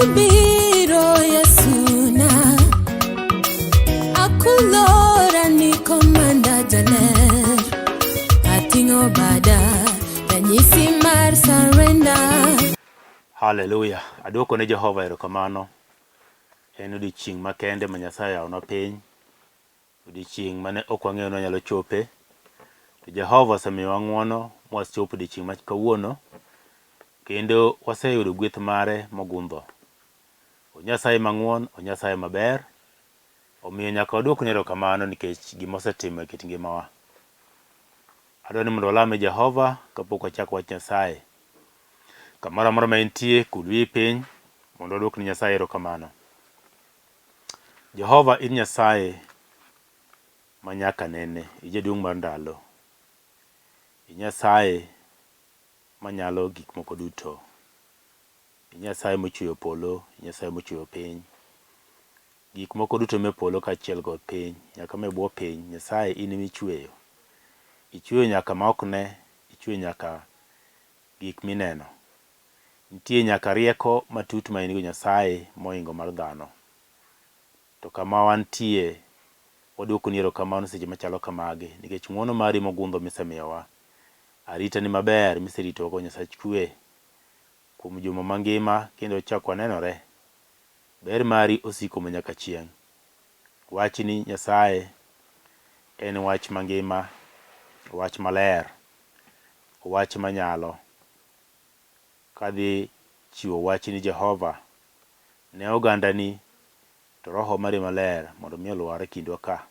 Biro Yesuna Akulora ni komanda jaler Atingo bada Tanyisi mar surrender. Hallelujah. Adwoko ne Jehova erokamano. En odiochieng' makende ma Nyasaye yawonwa piny. Odiochieng' mane ok wang'eyo ni wanyalo chope. To Jehova osemiyowa ng'wono mwachopo odiochieng' ma kawuono. Kendo waseyudo gweth mare mogundho. O Nyasaye mang'won, o Nyasaye maber. Omiyo nyaka wadwok ne erokamano nikech gima osetimo e kit ngimawa. Adwaro ni mondo walame Jehova kapok wachako wach Nyasaye. Kamoro amora ma entie kud wiyi piny mondo wadwok ne Nyasaye erokamano. Jehova in Nyasaye ma nyaka nene, ijaduong' mar ndalo. I Nyasaye manyalo gik moko duto. I Nyasaye mochweyo polo, I Nyasaye mochweyo piny. Gik moko duto me polo kaachiel kod piny, nyaka me bwo piny, Nyasaye in ema ichweyo. Ichweyo nyaka ma ok ne, ichweyo nyaka gik mineno. Nitie nyaka rieko matut ma in go Nyasaye moingo mar dhano. To kama wantie, wadwoko ni erokamano seche machalo kamagi nikech ng'wono mari mogundho misemiyowa. Arita ni maber miseritowago Nyasach kwe kuom juma mangima kendo chak wanenore. Ber mari osiko manyaka chieng'. Wachni Nyasaye en wach mangima, wach maler, wach manyalo. Kadhi chiwo wachni Jehova ne ogandani, to Roho mari maler mondo mi olwar e kindwa ka.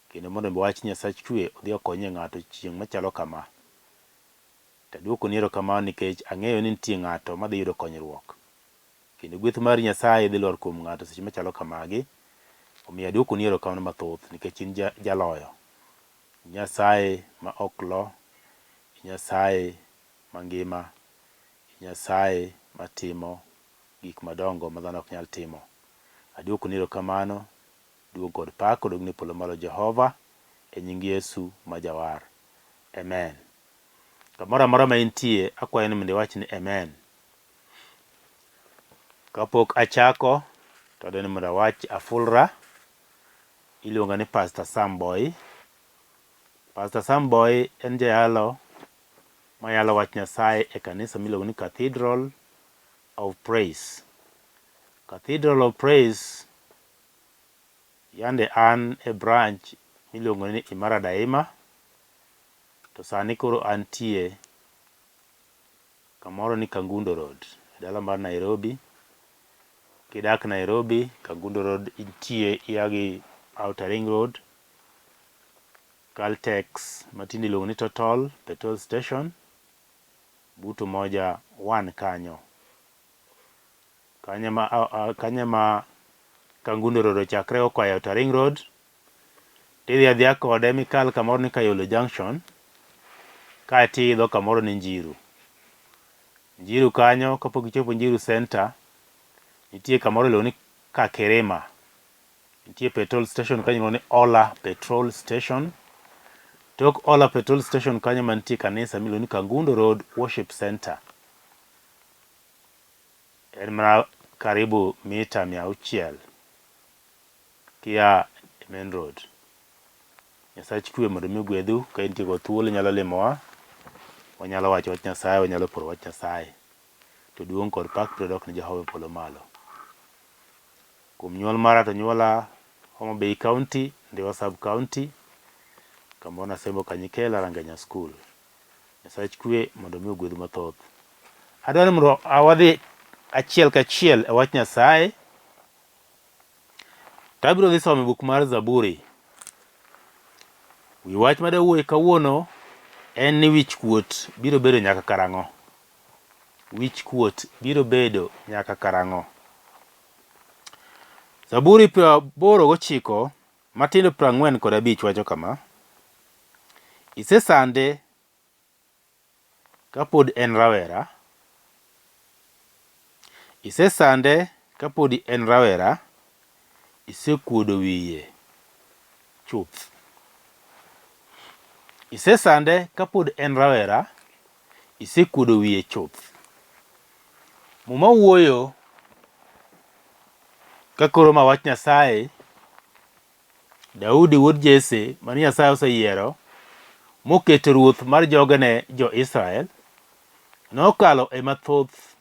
Kendo mondo wach Nyasach kwe odhi okonye ng'ato chieng' machalo kama. Tadwoko ni erokamano nikech ang'eyo ni nitie ng'ato madhi yudo konyruok. Kendo gweth mar Nyasaye dhi lwar kuom ng'ato seche machalo kamagi. Omiyo adwoko ni erokamano mathoth nikech in jaloyo. Nyasaye ma ok lo, Nyasaye mangima, Nyasaye matimo gik madongo ma dhano ok nyal timo. Adwoko ni erokamano, duong' kod pak odog ne polo malo Jehova, e nying Yesu ma jawar. Amen. Kamoro amora ma intie, akwayo ni mondo iwach ni amen. Kapok achako, to adwaro ni mondo awach afulra. Iluonga ni Pastor Sam Boyi. Pastor Sam Boyi en jayalo mayalo wach Nyasaye e kanisa miluongo ni Cathedral of Praise. Cathedral of Praise yande an e branch miluongo ni Imara Daima. To sani koro antie kamoro ni Kangundo Road, dala mar Nairobi. Kidak Nairobi, Kangundo Road intie iagi Outer Ring Road. Caltex matindi iluongo ni Total Petrol Station. Buto moja 1 kanyo. Kanyama Kangundo Road ochakre kwa Outer Ring Road. Tidhi adhiya kode mikal kamoro ni Kayolo Junction. Kaeti idho kamoro ni Njiru. Njiru kanyo kapok ichopo Njiru Center, nitie kamoro iluongo ni Kakerema. Nitie petrol station kanyo iluongo ni Ola Petrol Station. Tok Ola Petrol Station kanyo mantie kanisa miluongo ni Kangundo Road Worship Center. En mana karibu mita 600 kia Main Road. Nyasach kwe mondo mi ogwedhu. Ka intie go thuolo nyalo limowa. Wanyalo wacho wach Nyasaye, wanyalo poro wach Nyasaye. To duong' kod pak prodok ni Jehova polo malo. Kuom nyuol mara to nyuola Homa Bay County, Ndiwa Sub County. Kamoro nasembo Kanyikela Ranganya School. Nyasach kwe mondo mi ogwedhu mathoth. Adwaro mondo awadhi achiel kachiel e wach Nyasaye. Tabiro dhi somo buk mar Zaburi. Wi wach madawuoye kawuono en ni wich kuot biro bedo nyaka karang'o. Wich kuot biro bedo nyaka karang'o. Zaburi 89 matindo 45 wacho kama. Isesande kapod en rawera. Isesande kapod en rawera. Isekuodo wiye chuth. Isesande kapod en rawera. Isekuodo wiye chuth. Muma wuoyo kakoro ma wach Nyasaye, Daudi wuod Jesse mane Nyasaye oseyiero moketo ruoth mar jogene jo Israel, nokalo e mathoth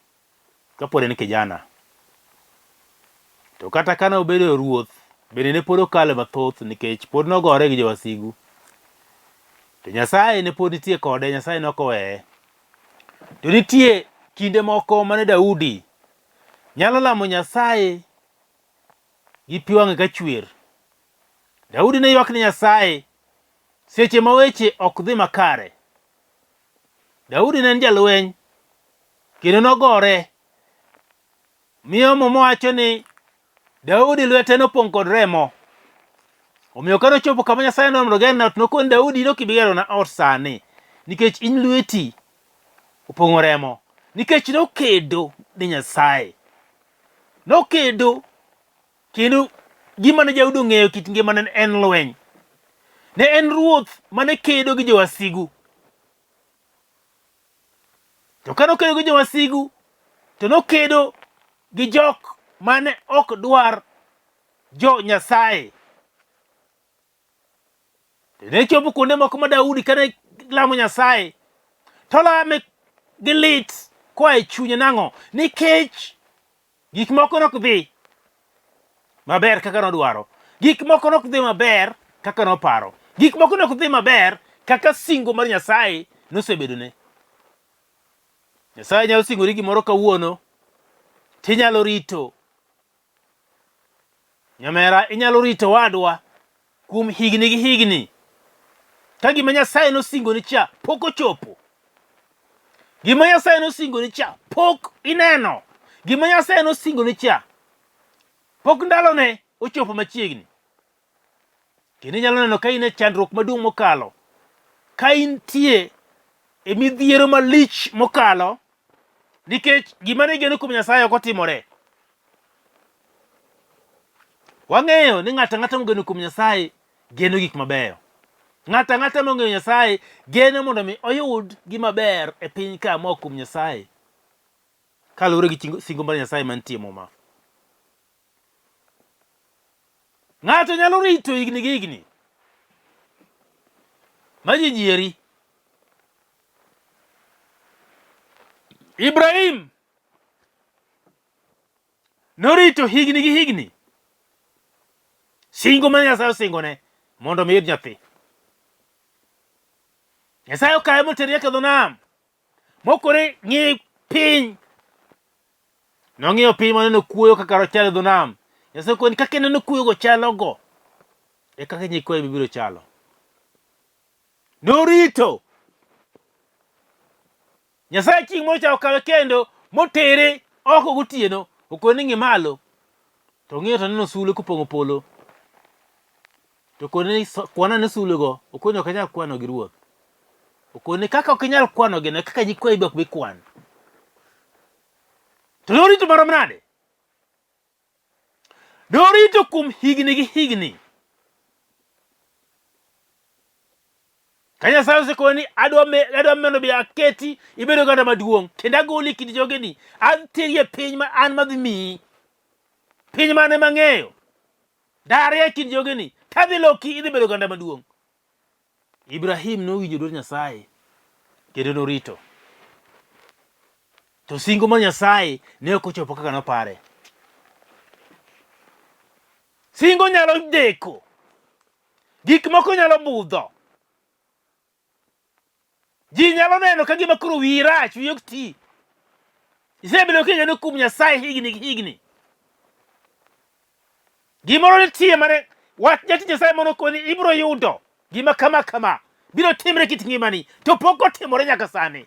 kapod en kijana. To kata kana obedo ruoth, bende ne pod okalo mathoth nikech pod nogore gi jowasigu. To Nyasaye ne pod nitie kode, Nyasaye nokoweye. To nitie kinde moko mane Daudi nyalo lamo Nyasaye gi pi wang'e ka chwer. Daudi ne ywak ni Nyasaye seche ma weche ok dhi makare. Daudi ne en jalweny kendo nogore. Miyo momo wacho ni Daudi lwete nopong' kod remo. Omiyo ka nochopo kama Nyasaye nomro gerne ot, nokon Daudi nokibigerona ot sani nikech in lweti opong'o remo. Nikech nokedo ni Nyasaye. Nokedo kendo gima ne Daudi ong'eyo kit ngima ne en lweny. Ne en ruoth mane kedo gi jowasigu. To ka nokedo gi jowasigu, to nokedo gi jok mane ok dwar jo Nyasaye. To ne chopo kuonde moko ma Daudi kane lamo Nyasaye, to lame gi lit koa e chunye. Nang'o? Nikech gik moko nok dhi maber kaka nodwaro. Gik moko nok dhi maber kaka noparo. Gik moko nok dhi maber kaka singo mar Nyasaye nosebedone. Nyasaye nyalo singori gimoro kawuono, tinyalo rito. Nyamera, inyalo rito wadwa kuom higni gi higni. Ka gima Nyasaye nosingoni cha pok ochopo. Gima Nyasaye nosingoni cha pok ineno. Gima Nyasaye nosingoni cha pok ndalone ochopo machiegni. Kendo inyalo neno ka in e chandruok maduong' mokalo, ka intie e midhiero malich mokalo, nikech gima ne igeno kuom Nyasaye ok otimore. Wang'eyo ni ng'ato ang'ata mogeno kuom Nyasaye geno gik mabeyo. Ng'ato ang'ata mong'eyo Nyasaye geno mondo mi oyud gima ber e piny ka mo kuom Nyasaye, kaluwore gi singo mar Nyasaye mantie moma. Ng'ato nyalo rito higni gi higni ma ji nyieri. Ibrahim norito higni gi higni singo mar Nyasaye osingone mondo mi yud nyathi. Nyasaye okawe motere nyaka dho nam, mokore ng'i piny. Nong'iyo piny moneno kuoyo kaka chalo dho nam. Nyasaye koni kaka neno kuoyogo chalogo e kaka nyikwaye bibiro chalo. Norito. Nyasaye chieng' mocha okawe kendo motere oko gotieno, okoni ng'i malo, to ng'iyo to neno sulwe kopong'o polo. To koni kwana ne sulwego, okoni ok anyal kwano gi ruoth. Okoni kaka ok inyal kwano gi, kaka nyikwaye be ok bi kwan. To norito marom nade? Norito kuom higni gi higni. Ka Nyasaye osekoni adwa mondo bi aketi ibedo oganda maduong', kendo agoli kind jogeni, ateri e piny ma an madhi miyi, piny mane mang'eyo, daria e kind jogeni, kadhi loki idhi bedo oganda maduong'. Ibrahim nowinjo dwol Nyasaye kendo norito. To singo mar Nyasaye ne ok ochopo kaka nopare. Singo nyalo deko, gik moko nyalo budho. Ji nyalo neno ka gima koro wiyi rach, wiyi ok ti. Isebedo kigeno kuom Nyasaye higni gi higni. Gimoro nitie mane wach jatich Nyasaye mondo koni ibiro yudo gima kama kama biro timre kit ngimani, to pok otimore nyaka sani.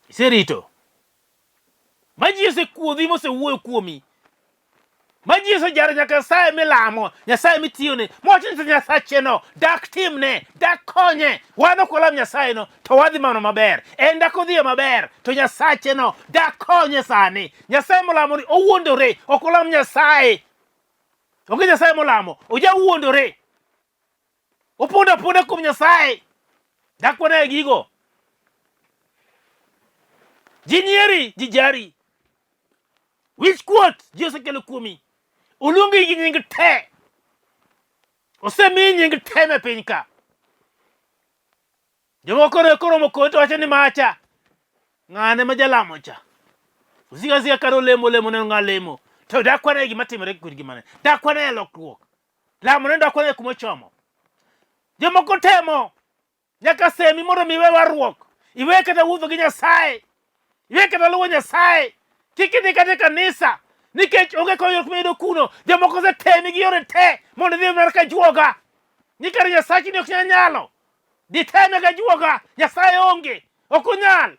Iserito. Ma ji osekuodhi mosewuoyo kuomi. Ma ji osejaro nyaka Nyasaye milamo, Nyasaye mitiyone, mowacho ni Nyasacheno dak timne, dak konye. Wan ok walam Nyasayeno to wadhi mana maber. En dak odhiyo maber to Nyasacheno dak konye sani. Nyasaye molamoni owuondore, ok olam Nyasaye. Onge Nyasaye molamo, oja wuondore. Opondo kuom Nyasaye. Dak wana e gigo. Ji nyieri, ji jari. Wich kuot Jose kelo kuomi. Uluongi gi nying te. Osemi nying te me piny ka. Jomoko ne koro mokoto wacho ni macha. Ng'ane ma jalamo cha. Usiga karo lemo ne ng'a lemo. To dakwane gima timore kundi gimane. Dakwane lokruok. Lamo ne dakwane kuma chomo. Jomoko temo. Nyaka semi moro miwe warruok. Iwe kata wuotho gi Nyasaye. Iwe kata luwo Nyasaye. Kik idhi kata kanisa. Nikech onge konyruok miyudo kuno. Jomoko osetemi gi yore te mondo idhi mar ka juoga. Nikare Nyasachi ni ok nyalo. Diteme ga juoga. Nyasaye onge. Ok onyal.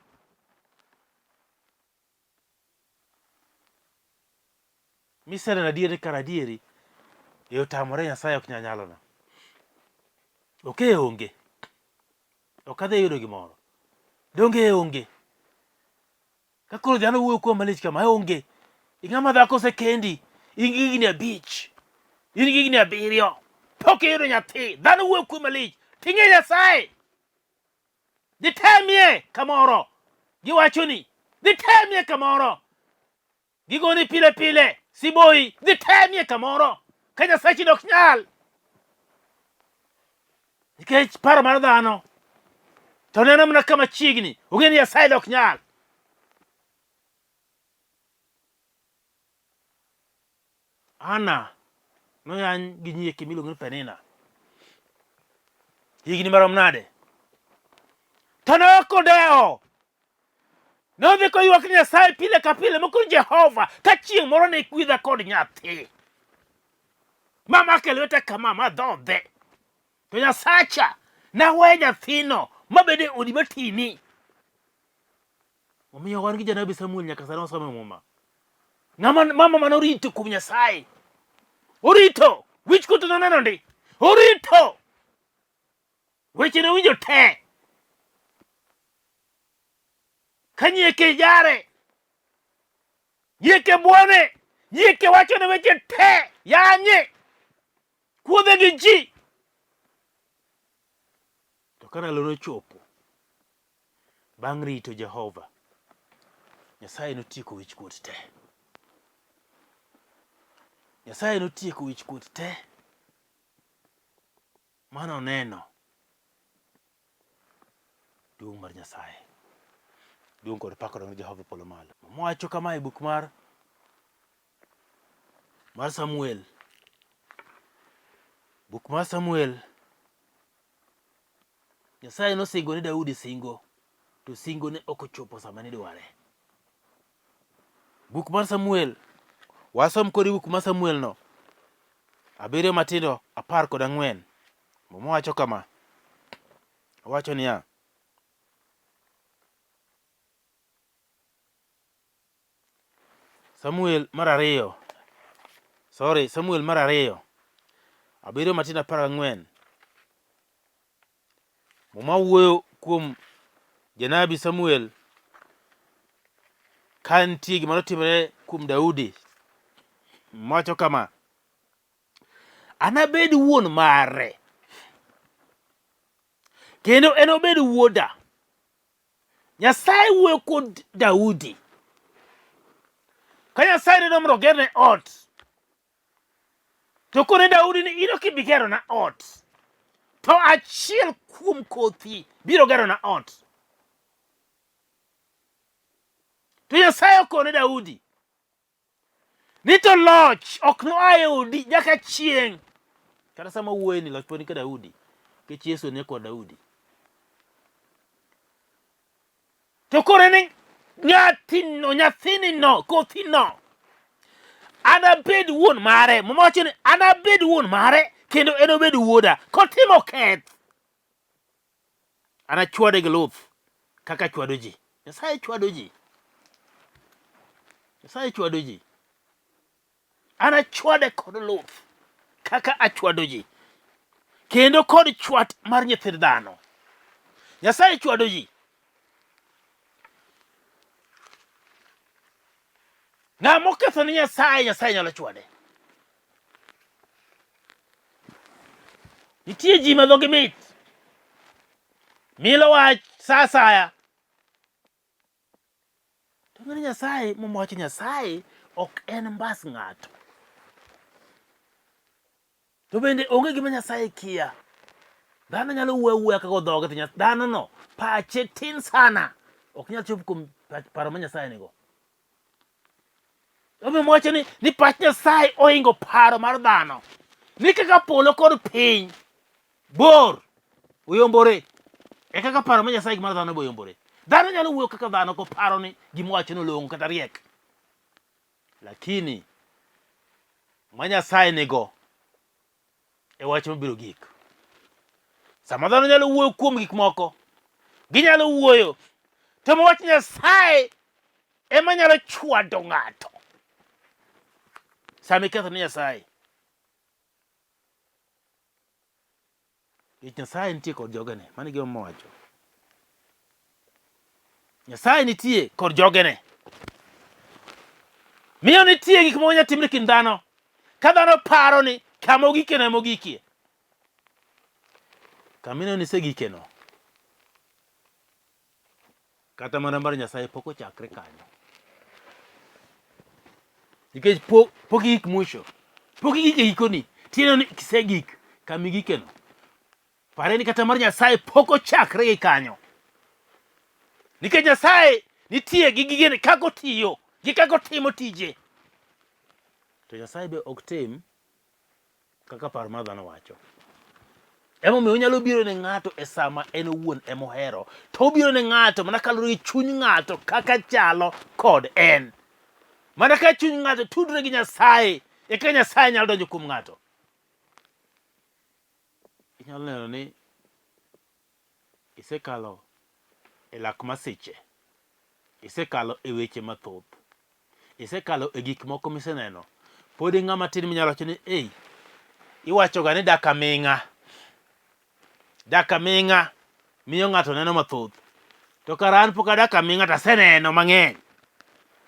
Misere na diere kara dieri. E otamore Nyasaye ok nyalo na. Ok onge. Ok adhi yudo gimoro. Donge onge. Ka koro dhano wuoyo kuom malich kama onge. Ing'ama dhako sekendi. In gi higni 5. In gi higni 7. Pok iyudo nyathi. Dhano wuoyo kuom malich. Ting'e Nyasaye. Ditemie kamoro. Giwachoni. Ditemie kamoro. Gigoni pile pile. Boyi. Ditemie kamoro. Ka Nyasaye ok nyal. Nikech paro mar dhano. To neno mana kama chiegni. Ong'e ni Nyasaye ok nyal. Ana noyany gi nyieke miluongo ni Penina. Higni marom nade? To ne ok odewo. Nodhi koywak ni Nyasaye pile ka pile moko Jehova ka chieng' moro ne kwidha kod nyathi. Mama ke lweta kama madhodhe. To Nyasacha nawe nyathino mabede odi matini. Omiyo wan gi janabi Samuel nyaka sano wasome muma. Mama manorito kuom Nyasaye. Orito. Wich kuot noneno ndi. Orito. Weche ne winjo te. Kanyieke jare. Nyieke buone. Nyieke wacho ne weche te. Yanye. Kuodhe gi ji. To kana lono chopo. Bang' rito Jehova. Nyasaye notieko wich kuot te. Nyasaye notieko wich kuot te. Mano neno. Duong' mar Nyasaye. Duong' kod pak kod Jehova polo malo. Mowacho kama e buk mar Samuel. Buk mar Samuel. Nyasaye nosingo ni Daudi singo. To singo ne ok ochopo sama ne dware. Buk mar Samuel. Wasom kodi buk mar Samuel no. 7 matindo 14. Mowacho kama. Owacho niya. Samuel mar 2. Samuel mar 2. 7 matindo 14. Muma wuoyo kuom janabi Samuel kantie gima notimore kuom Daudi. Mowacho kama. Anabed wuon mare. Kendo enobed wuoda. Nyasaye wuoyo kod Daudi. Ka Nyasaye ne nomro gerne ot. To kone Daudi ni ino kibigero na ot. To achiel kuom kothi biro gero na ot. To Nyasaye okone Daudi. Ni to loch ok no aye odi nyaka chieng'. Kata sama wuoye ni loch poni ka Daudi. Kech Yesu ne kod Daudi. To kore ni nyathini no, kothi no. Anabed wuon mare. Mowacho ni anabed wuon mare kendo enobed wuoda. Kotimo keth. Anachwade gi luth kaka chwado ji. Nyasaye chwado ji. Nyasaye chwado ji. Anachwade kod luth kaka achwado ji. Kendo kod chwat mar nyithind dhano. Nyasaye chwado ji. Ng'ama oketho ni Nyasaye nyalo chwade. Nitie ji ma dhogi mit. Milo wach sa asaya. To ng'ani Nyasaye mowacho Nyasaye ok en mbas ng'ato. To bende onge gima Nyasaye kia. Dhano nyalo wuoyo kaka dhoge to dhano no pache tin sana. Ok nyal chopo kuom paro ma Nyasaye nigo. Obe mowacho ni pach Nyasaye oingo paro mar dhano. Ni kaka polo kod piny bor oyombore. E kaka paro ma Nyasaye mar dhano boyombore. Dhano nyalo wuoyo kaka dhano ko paro ni gima wacho no longo kata riek. Lakini ma Nyasaye nigo e wach mabiro gik. Sama dhano nyalo wuoyo kuom gik moko, ginyalo wuoyo, to ma wach Nyasaye ema nyalo chwado ng'ato. Sama iketho ni Nyasaye. Nyasaye nitie kod jogene, mano gima mowacho. Nyasaye nitie kod jogene. Miyo nitie gik ma nyalo timre kind dhano. Ka dhano paro ni kama ogike na mogikie. Kamino ni segikeno. Kata mana mar Nyasaye pok ochakre kanyo. Nikech pok gik mwisho. Pok gik gikoni. Tieno ni kisegik kamigikeno. Pare ni kata mar Nyasaye pok ochakre gi kanyo. Nikech Nyasaye nitie gi gigene kako otiyo, gi kako otimo tije. To Nyasaye be ok tim kaka paro mar dhano wacho. Emomiyo onyalo biro ne ng'ato e sama en owuon emohero. To obiro ne ng'ato mana kalure gi chuny ng'ato kaka chalo kod en. Mana ka chuny ng'ato tudre gi Nyasaye, e ka Nyasaye nyalo donjo kuom ng'ato. Inyalo neno ni isekalo e lak masiche. Isekalo e weche mathoth. Isekalo e gik moko miseneno. Podi ng'ama tin minyalo wacho ni, "Ei, iwacho ga ni dak aming'a. Dak aming'a miyo ng'ato neno mathoth. To kara an pok adak aming'a to aseneno mang'eny."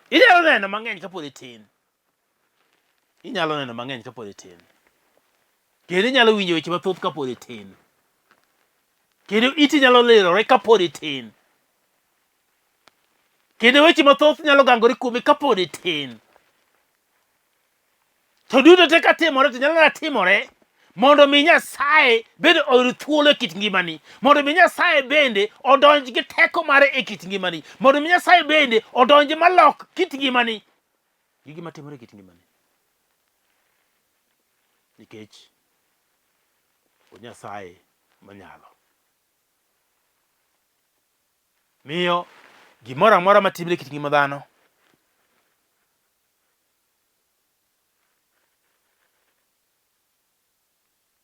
Inyalo neno mang'eny kapod itin. Inyalo neno mang'eny kapod itin. Kendo inyalo winjo weche mathoth kapod itin. Kendo iti nyalo lerore kapod itin. Kendo weche mathoth nyalo gangore kuomi kapod itin. To duto te katimore to nyalo timore mondo mi Nyasaye bende oyud thuolo e kit ngimani. Mondo mi Nyasaye bende odonj gi teko mare e kit ngimani. Mondo mi Nyasaye bende odonj malok kit ngimani. Gi gima timore e kit ngimani. Nikech o Nyasaye manyalo. Miyo gimoro amora matimre e kit ngima dhano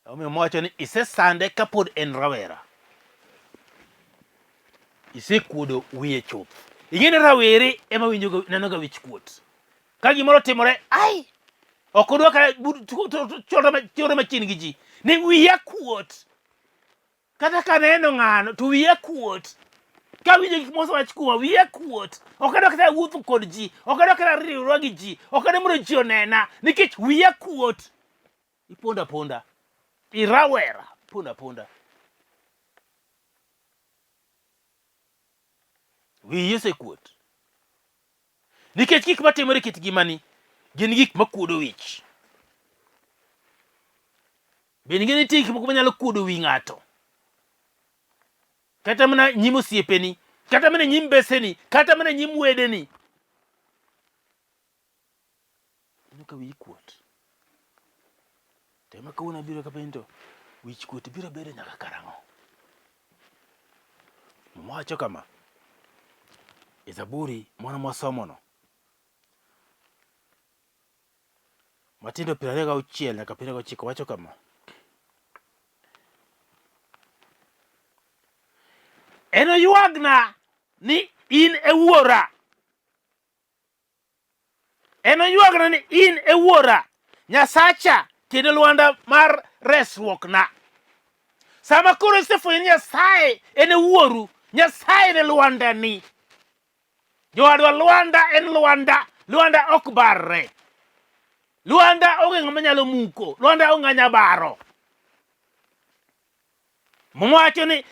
omiyo mowacho ni isesande kapod en rawera. Isekuodo wiye chuth. Ing'eni rawere ema winjo neno ga wich kuot. Ka gimoro timore, ai, ok odwa ka choro machien gi ji. Ni wiya kuot. Kata ka neno ng'ano to wiya kuot. Ka winjo gik mosewach kuoma wiya kuot. Ok adwa kata wuotho kod ji. Ok adwa kata riwruok gi ji. Ok adwa mondo ji onena. Nikech wiya kuot. Iponda ponda. Irawera. Ponda ponda. Wiyi osekuot. Nikech gik matimore e kit ngimani gin gik makuodo wich. Bende nitie gik moko manyalo kuodo wi ng'ato. Kata mana nyim osiepeni, kata mana nyim beseni, kata mana nyim wedeni. Ka wiyi kuot. Tema kawuono biro kapento, wich kuot biro bedo nyaka karang'o? Mwacho kama. E Zaburi mwana mwasomono. Matindo 26 nyaka 29 wacho kama. Eno yuagna ni in e wuora. Eno yuagna ni in e wuora. Nyasacha kendo lwanda mar resruokna. Sama koro isefwenyo ni Nyasaye en e wuoru. Nyasaye en lwanda ni. Jowadwa lwanda en lwanda. Lwanda ok barre. Lwanda onge ng'ama nyalo muko. Lwanda onge nyabaro. Mwacho ni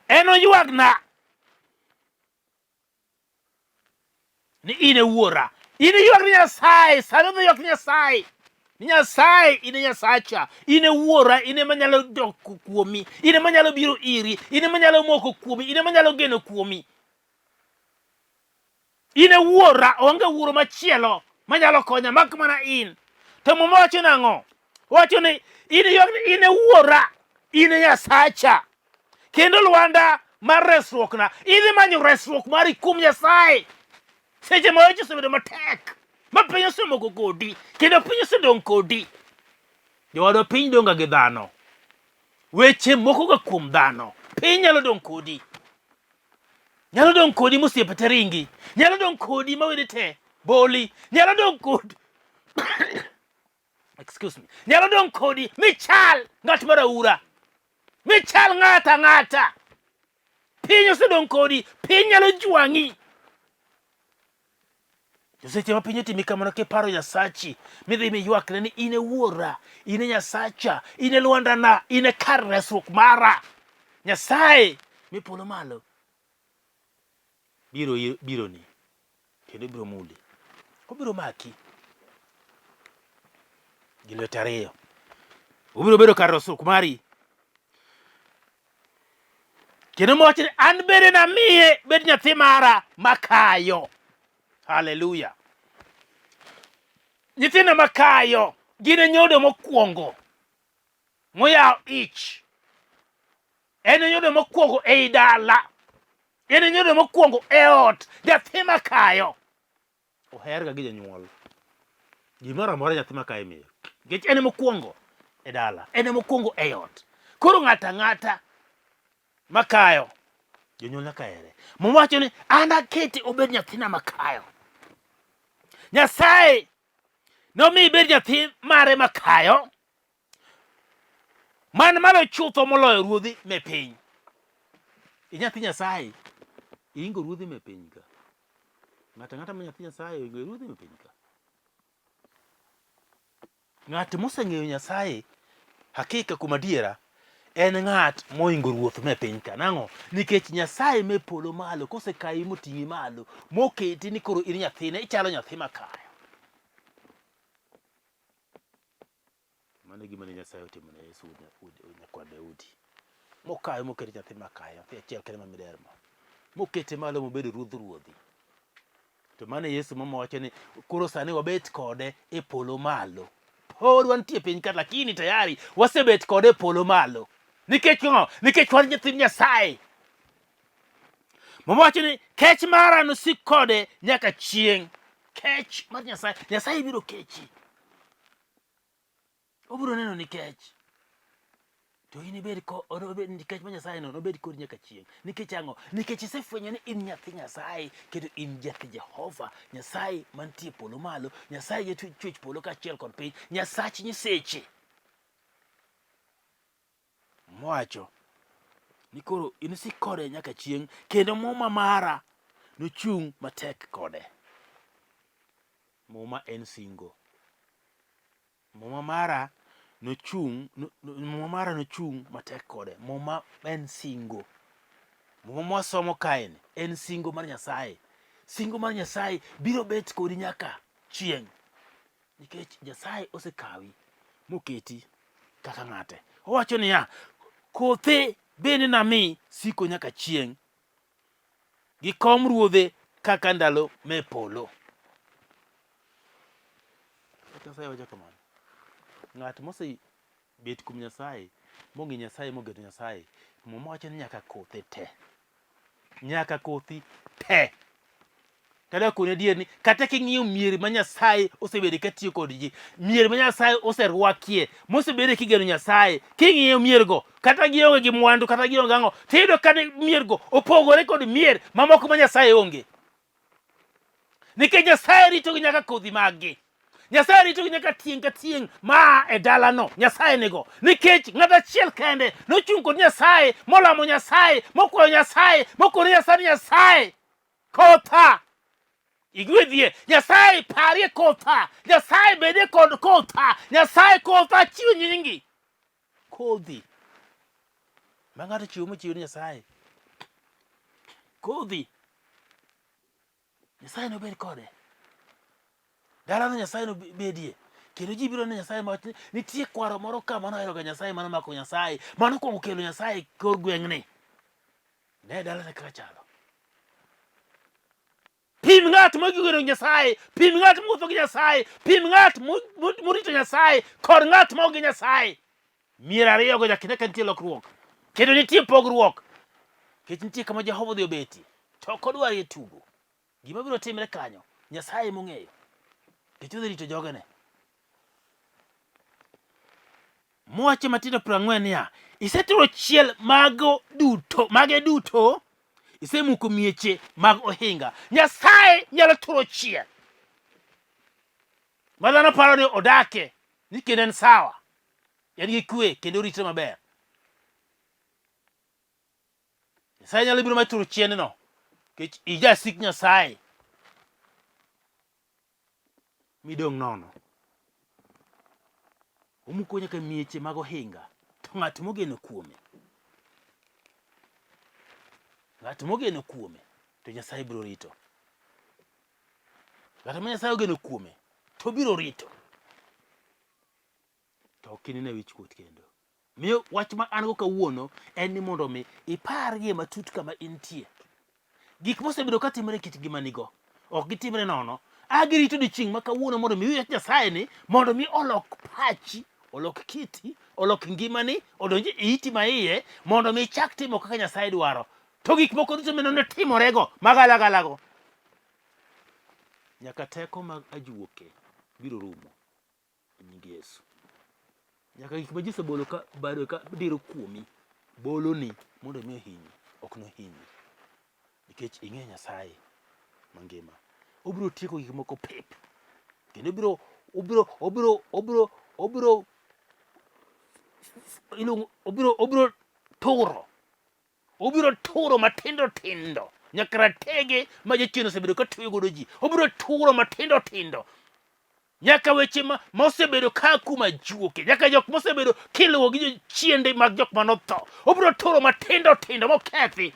eno yuagna ni ine wuora. Ine ywak ni Nyasaye, sano no ywak ni Nyasaye. Ni Nyasaye ine Nyasacha, ine wuora, ine manyalo dok kuomi, ine manyalo biro iri, ine manyalo moko kuomi, ine manyalo geno kuomi. Ine wuora, onge wuoro machielo manyalo konya mak mana in. To mama wacho nang'o? Wacho ni ine wuora, ine Nyasacha. Kendo Lwanda mar resruok na, idhi manyo resruok mari kuom Nyasaye. Seche ma weche osebedo matek, ma piny osemoko kodi, kendo piny osedong' kodi. Jowadwa, piny donga gi dhano. Weche moko ga kuom dhano. Piny nyalo dong' kodi. Nyalo dong' kodi mosiepe te ringi. Nyalo dong' kodi mawede te boli. Nyalo dong' kodi excuse me. Nyalo dong' kodi michal ng'at maraura. Michal ng'ata ng'ata. Piny osedong' kodi. Piny nyalo jwang'i. Seche ma piny otimi kamano kiparo Nyasachi, midhi miywakne ni ine wuora, ine Nyasacha, ine Lwandana, ine kar resruok mara. Nyasaye mipolo malo biro ni kendo biro muli. Obiro maki gi lwete ariyo. Obiro bedo kar resruok mari. Kendo mowacho ni an bende namiye bed nyathi mara makayo. Hallelujah. Nyithindo makayo gin nyodo mokwongo moyawo ich. En nyodo mokwongo ei dala. En nyodo mokwongo e ot. Nyathi makayo oherga gi janyuol. Gimoro amora nyathi makayo miyo. Nikech en mokwongo e dala. En mokwongo e ot. Koro ng'ata ng'ata makayo jonyuol nyaka here. Mowacho ni an aketi obed nyathina makayo. Nyasaye nomi bed nyathi mare makayo. Man malo chutho moloyo ruodhi me piny. Nyathi Nyasaye ingo ruodhi me piny ka. Ng'ata ng'ata ma nyathi Nyasaye ingo ruodhi me piny ka. Ng'at moseng'eyo Nyasaye hakika kuom adiera en ng'at moingo ruoth me piny ka. Nang'o? Nikech Nyasaye me polo malo kosekayi moting'i malo moketi ni koro in nyathine, ichalo nyathi makayo. Mano gima ne Nyasaye otimo ne Yesu nyakwan Daudi. Mokayo mokete nyathi makayo, nyathi achiel kende mamiderma. Mokete malo mobedo ruodh ruodhi. To mano Yesu mamawacho ni koro sani wabet kode e polo malo. Pod wantie piny ka lakini tayari wasebet kode e polo malo. Nikech ng'o? Nikech wan nyithind Nyasaye. Mamawacho ni kech mara nosik kode nyaka chieng'. Kech mar Nyasaye. Nyasaye biro kechi. Obiro neno ni kech. To in ibed ko obed nikech ma Nyasaye no obed kodi nyaka chieng'. Nikech ang'o? Nikech isefwenyo ni in nyathi Nyasaye kendo in jathi Jehova Nyasaye mantie polo malo. Nyasaye jachwech polo kaachiel kod piny. Nyasach nyiseche. Mowacho ni koro inisik kode nyaka chieng' kendo muma mara nochung' matek kode. Muma en singo. Muma mara nochung' matek kode. Muma en singo. Muma mwasomo kae en singo mar Nyasaye. Singo mar Nyasaye biro bet kodi nyaka chieng'. Nikech Nyasaye osekawi moketi kaka ng'ate. Owacho niya, kothe bende nami siko nyaka chieng' gi kom ruodhe kaka ndalo me polo. Nyasaye wacho kamano. Ng'at mosebet kuom Nyasaye, mong'e Nyasaye, mogeto Nyasaye, mowacho ni nyaka kothe te. Nyaka kothi te. Kada kone adier ni kata king'iyo mier ma Nyasaye osebede katiyo kod ji, mier ma Nyasaye oserwakie, mosebede kigeno Nyasaye, king'iyo miergo, kata gionge gi mwandu, kata gionge ang'o, tiyudo ka miergo opogore kod mier mamoko ma Nyasaye onge. Nikech Nyasaye ritogi nyaka kodhi maggi. Nyasaye ritogi nyaka tieng' ka tieng' ma e dalano. Nyasaye nigo. Nikech ng'at achiel kende nochung' kod Nyasaye, molamo Nyasaye, mokwayo Nyasaye, mokone Nyasaye ni Nyasaye kotha. Igwedhie. Nyasaye parie kotha. Nyasaye bede kod kotha. Nyasaye kotha chiwo nyingi. Kodhi. Ma ng'ato chiwo mochiwo ni Nyasaye. Kodhi. Nyasaye no bed kode. Dalano Nyasaye no bedie. Kendo ji biro ne Nyasaye ma nitie kwaro moro ka mano hero ga Nyasaye mano mako Nyasaye mano kuongo kelo Nyasaye kor gweng'ni. Ne dalane kaka chalo. Pim ng'at mogero Nyasaye, pim ng'at mowuotho gi Nyasaye, pim ng'at morito Nyasaye kod ng'at ma onge Nyasaye. Mier ariyo go nyaka nitie lokruok. Kendo nitie pogruok. Kech nitie kama Jehova dhi obeti. To ok odwar tugo. Gima biro timre kanyo, Nyasaye mong'eyo. Kech odhi rito jogene. Mwache matindo 40 niya, iseturo chiel mage duto, isemuko mieche mag ohinga. Nyasaye nyalo turo chiel. Madhano paro ni odake, ni kendo en sawa. En gi kwe kendo rito maber. Nyasaye nyalo biro maturo chien no. Kech ijasik Nyasaye. Midong' nono. Omuko nyaka mieche mag ohinga. To ng'at mogeno kuome. Ng'at mogeno kuome. To Nyasaye biro rito. Ng'at ma Nyasaye ogeno kuome. To biro rito. To ok inine wichkuot kendo. Miyo wach ma an go kawuono en ni mondo mi ipargie matut kama intie. Gik mosebedo ka timore kit ngimanigo. Ok gitimre nono. Agirito dichieng' ma kawuono mondo mi wiye Nyasaye ni mondo mi olok pachi, olok kiti, olok ngimani, odonji iti maiye mondo mi chak timo kaka Nyasaye dwaro. To gik moko duto mene timorego magalagalago. Nyaka teko mag ajuoke biro rumo. Nying Yesu. Nyaka gik ma Yesu bolo ka bado ka diro kuomi bolo ni mondo mi hinyi, ok no hinyi. Nikech ing'e Nyasaye mangima. Obiro tieko gik moko pep. Kendo obiro turo matindo tindo. Nyaka ratege ma jachien osebedo ka tuyo godo ji. Obiro turo matindo tindo. Nyaka weche mosebedo ka kuma juoke. Nyaka jok mosebedo kiluwo gi chiende mag jok manotho. Obiro turo matindo tindo mokethi.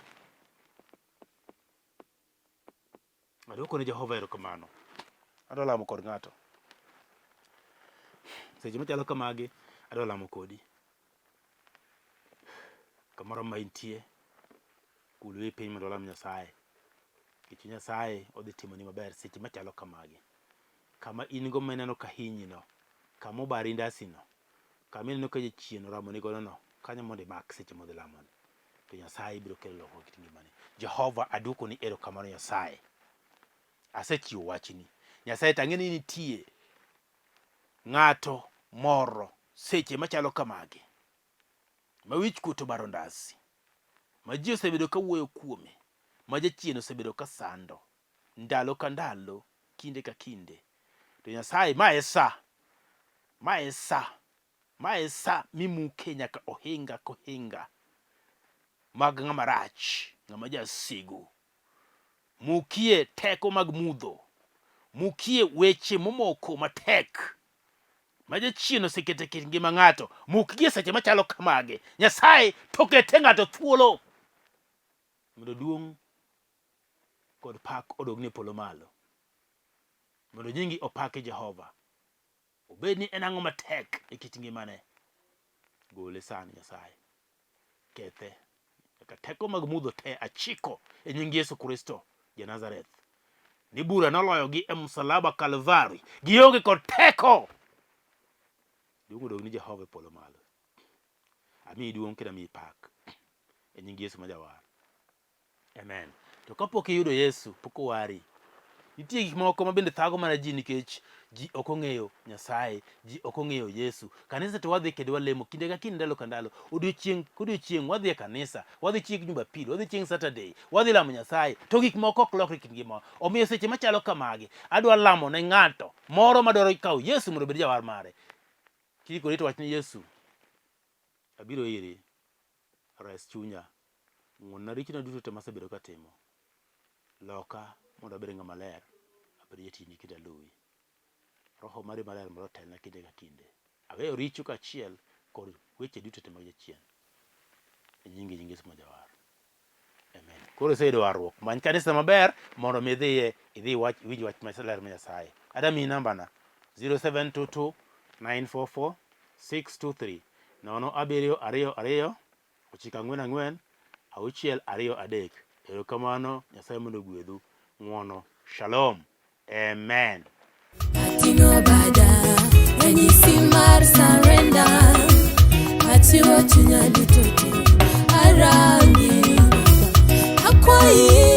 Adwoko ne Jehova erokamano. Adwa lamo kod ng'ato. Seche machalo kamagi, adwa lamo kodi. Kamoro ma intie, kulwe piny mondo lam Nyasaye. Kech Nyasaye odhi timo ni maber seche machalo kamagi. Kama in go meneno ka hinyi no, kama obari ndasi no, kama ineno ka jachien oramo ni godo no, kanyo mondo imak seche modhi lamoni. To Nyasaye biro kelo lokruok kit ngimani. Jehova adwoko ni erokamano Nyasaye. Asechiwo wachni. Nyasaye tang'e ni nitie ng'ato moro seche machalo kamagi. Ma wich kuot obaro ndasi. Ma ji osebedo ka wuoyo kuome. Ma jachien osebedo ka sando. Ndalo ka ndalo, kinde ka kinde. To Nyasaye ma esa mimuke nyaka ohinga kohinga mag ng'ama rach, ng'ama jasigu. Mukie teko mag mudho. Mukie weche momoko matek. Ma jachien osekete kit ngima ng'ato. Mukgie seche machalo kamage. Nyasaye to kete ng'ato thuolo. Mondo duong' kod pak odogne polo malo. Mondo nyingi opake Jehova. Obed ni en ang'o matek e kit ngimane. Gole sani Nyasaye. Kethe. Nyaka teko mag mudho te achiko e nying Yesu Kristo ja Nazareth. Ni bura noloyogi e msalaba Kalvari. Gionge kod teko. Duong' odog ni Jehova polo malo. Ami duong' kendo ami pak. E nying Yesu majawar. Amen. To kapok iyudo Yesu, pok owari. Nitie gik moko ma bende thago mana ji nikech ji ok ong'eyo Nyasaye, ji ok ong'eyo Yesu. Kanisa to wadhi kendo walemo kinde ka kinde, ndalo ka ndalo. Odiochieng' kodiochieng' wadhi e kanisa, wadhi chieng' Jumapil, wadhi chieng' Saturday, wadhi lamo Nyasaye. To gik moko ok lokre kit ngima. Omiyo seche machalo kamagi, adwa lamo ne ng'ato moro madwaro kawo Yesu mondo obed jawar mare. Kik orito wach ni Yesu, abiro iri, res chunya. Ng'wonna richona duto te masebedo katimo. Loka mondo abed ng'ama ler, abed jatini kendo aluwi. Roho mari maler mondo otelna kinde ka kinde. Aweyo richo kaachiel kod weche duto te mag jachien. E nying Yesu majawar. Amen. Koro iseyudo warruok. Many kanisa maber mondo mi idhi winj wach maler ma Nyasaye. Adami nambana 0722 944 623 07222 944 623. Erokamano, Nyasaye mondo ogwedhu. Ng'wono. Shalom. Amen. Ating'o bada, ranyisi mar surrender. Achiwo chunya duto te, arangi, akwayi.